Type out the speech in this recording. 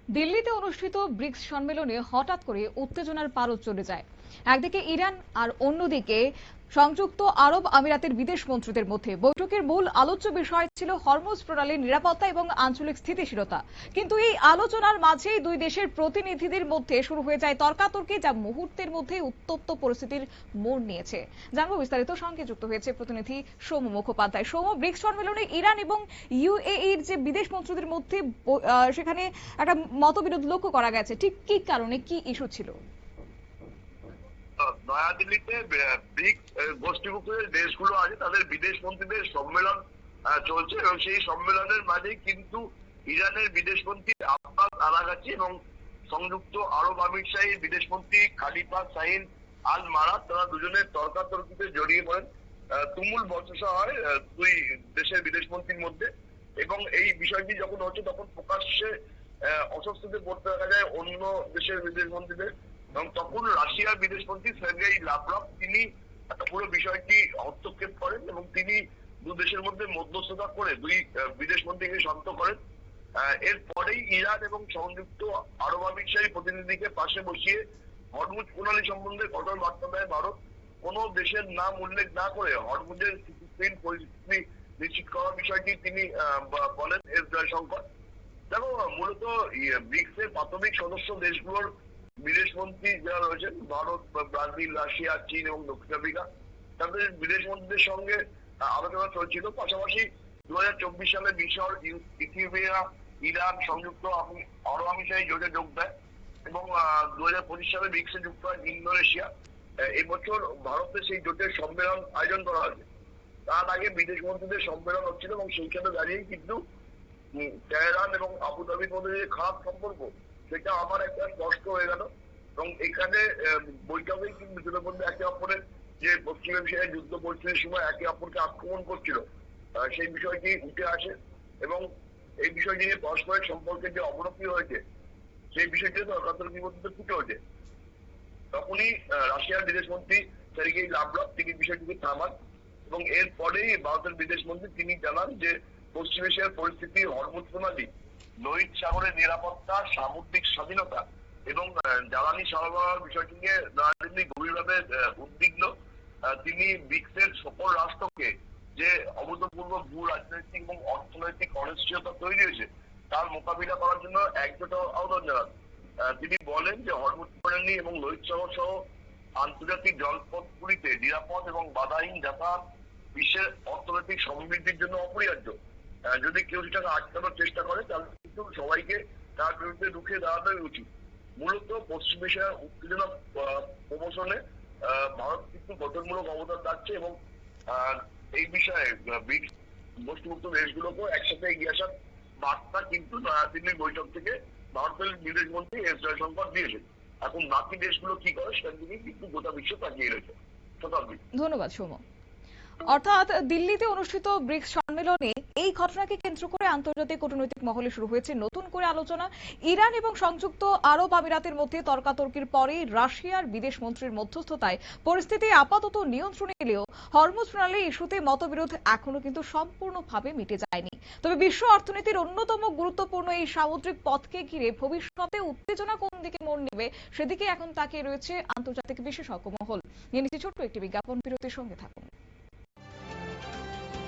দিল্লিতে অনুষ্ঠিত ব্রিক্স সম্মেলনে হঠাৎ করে উত্তেজনার পারদ চলে যায়। একদিকে ইরান আর অন্যদিকে সংযুক্ত আরব আমিরাতের বিদেশ মন্ত্রীদের মধ্যে বৈঠকের মূল আলোচ্য বিষয় ছিল হরমুজ প্রণালীর নিরাপত্তা এবং আঞ্চলিক স্থিতিশীলতা। কিন্তু এই আলোচনার মাঝেই দুই দেশের প্রতিনিধিদের মধ্যে শুরু হয়ে যায় তর্কাতর্কি, যা মুহূর্তের মধ্যে উত্তপ্ত পরিস্থিতির মোড় নিয়েছে। জানবো বিস্তারিত, সঙ্গে যুক্ত হয়েছে প্রতিনিধি সৌম্য মুখোপাধ্যায়। সৌম্য, ব্রিক্স সম্মেলনে ইরান এবং ইউএইর যে বিদেশ মন্ত্রীদের মধ্যে সেখানে একটা মতবিরোধ লক্ষ্য করা গেছে, ঠিক কি কারণে, কি ইস্যু ছিল? নয়াদিল্লিতে ব্রিক্স গোষ্ঠীভুক্ত দেশগুলো আছে তাদের বিদেশ মন্ত্রীদের সম্মেলন চলছে এবং সেই সম্মেলনের মাঝেই কিন্তু ইরানের বিদেশ মন্ত্রী আব্বাস আরাগাচি এবং সংযুক্ত আরব আমিরশাহীর বিদেশ মন্ত্রী খালিফা শাহিন আল মারাত, তারা দুজনের তর্কাতর্কিতে জড়িয়ে পড়েন। তুমুল বচসা হয় দুই দেশের বিদেশ মন্ত্রীর মধ্যে এবং এই বিষয়টি যখন হচ্ছে তখন প্রকাশ্যে অস্বস্তিতে পড়তে দেখা যায় অন্য দেশের বিদেশ মন্ত্রীদের। এবং তখন রাশিয়ার বিদেশ মন্ত্রী সার্গেই লাভরভ তিনি পুরো বিষয়টি হস্তক্ষেপ করেন এবং তিনি দু দেশের মধ্যে মধ্যস্থতা করে দুই বিদেশ মন্ত্রীকে শান্ত করেন। এরপরেই ইরান এবং সংযুক্ত আরব আমিরশাহী প্রতিনিধিকে পাশে বসিয়ে হরমুজ প্রণালী সম্বন্ধে কঠোর বার্তা দেয় ভারত। কোন দেশের নাম উল্লেখ না করে হরমুজের স্থিতিশীল পরিস্থিতি নিশ্চিত করার বিষয়টি তিনি বলেন। এস জয়শঙ্কর, দেখো, মূলত ব্রিক্স এর প্রাথমিক সদস্য দেশগুলোর বিদেশ মন্ত্রী যারা রয়েছেন, ভারত, ব্রাজিল, রাশিয়া, চীন এবং দক্ষিণ আফ্রিকা, তাদের বিদেশ মন্ত্রীদের সঙ্গে আলোচনা চলছিল। পাশাপাশি 2024 সালে মিশর, ইথিওপিয়া, ইরান সংযুক্ত আরব আমিরশাহী জোটে যোগ দেয় এবং 2025 সালে ব্রিক্সে যুক্ত হয় ইন্দোনেশিয়া। এবছর ভারতে সেই জোটের সম্মেলন আয়োজন করা হয়েছে। তার আগে বিদেশ মন্ত্রীদের সম্মেলন হচ্ছিল এবং সেইখানে দাঁড়িয়েই কিন্তু তেহরান এবং আবুধাবির মধ্যে যে খারাপ সম্পর্ক, সেটা আমার একটা স্পষ্ট হয়ে গেল। এবং এখানে বৈঠকেই কিন্তু দুজনের মধ্যে একে অপরের যে পশ্চিম এশিয়ায় যুদ্ধ পরিস্থিতির সময় একে অপরকে আক্রমণ করছিল, সেই বিষয়টি উঠে আসে এবং এই বিষয়টি নিয়ে পারস্পরিক সম্পর্কের যে অবনতি হয়েছে সেই বিষয়টি তর্কাতর্কির মধ্যে ফুটে ওঠে। তখনই রাশিয়ার বিদেশ মন্ত্রী সার্গেই লাভরভ তিনি বিষয়টিকে থামান এবং এরপরেই ভারতের বিদেশ মন্ত্রী তিনি জানান যে পশ্চিম এশিয়ার পরিস্থিতি, হরমুজ প্রণালী, লোহিত সাগরের নিরাপত্তা, সামুদ্রিক স্বাধীনতা এবং জ্বালানি সরবরাহের বিষয়টি নিয়ে নয়াদিল্লি গভীরভাবে উদ্বিগ্ন। তিনি ব্রিক্সের সকল রাষ্ট্রকে যে অভূতপূর্ব ভূ রাজনৈতিক এবং অর্থনৈতিক অনিশ্চয়তা তৈরি হয়েছে তার মোকাবিলা করার জন্য একজোট আহ্বান জানান। তিনি বলেন যে হরমুজ প্রণালী এবং লোহিত সাগর সহ আন্তর্জাতিক জলপথগুলিতে নিরাপদ এবং বাধাহীন যাতায়াত বিশ্বের অর্থনৈতিক সমৃদ্ধির জন্য অপরিহার্য। যদি কেউ সেটাকে আটকানোর চেষ্টা করে তাহলে কিন্তু সবাইকে তার বিরুদ্ধে রুখে দাঁড়ানোই উচিত। মূলত পশ্চিম এশিয়ার উত্তেজনা প্রমোশনে ভারত কিন্তু গঠনমূলক অবদান রাখছে এবং এই বিষয়ে ব্রিক্স গোষ্ঠীভুক্ত দেশগুলোকেও একসাথে এগিয়ে আসার বার্তা কিন্তু নয়াদিল্লির বৈঠক থেকে ভারতের বিদেশ মন্ত্রী এস জয়শঙ্কর দিয়েছেন। এখন বাকি দেশগুলো কি করে সেটার দিকেই কিন্তু গোটা বিশ্ব তাকিয়ে রয়েছে। শতাব্দী, ধন্যবাদ সৌম্য। অর্থাৎ দিল্লিতে অনুষ্ঠিত ব্রিক্স সম্মেলনে এই ঘটনাকে কেন্দ্র করে আন্তর্জাতিক কূটনৈতিক মহলে শুরু হয়েছে নতুন করে আলোচনা। ইরান এবং সংযুক্ত আরব আমিরাতের মধ্যে তর্কাতর্কির পরে রাশিয়ার বিদেশ মন্ত্রীর মধ্যস্থতায় পরিস্থিতি আপাতত নিয়ন্ত্রণে এলেও হরমুজ প্রণালী ইস্যুতে মতবিরোধ এখনো কিন্তু সম্পূর্ণভাবে মিটে যায়নি। তবে বিশ্ব অর্থনীতির অন্যতম গুরুত্বপূর্ণ এই সামুদ্রিক পথকে ঘিরে ভবিষ্যতে উত্তেজনা কোন দিকে মোড় নেবে সেদিকে এখন তাকিয়ে রয়েছে আন্তর্জাতিক বিশেষজ্ঞ মহল। নিয়ে নিচ্ছি ছোট্ট একটি বিজ্ঞাপন বিরতির, সঙ্গে থাকুন।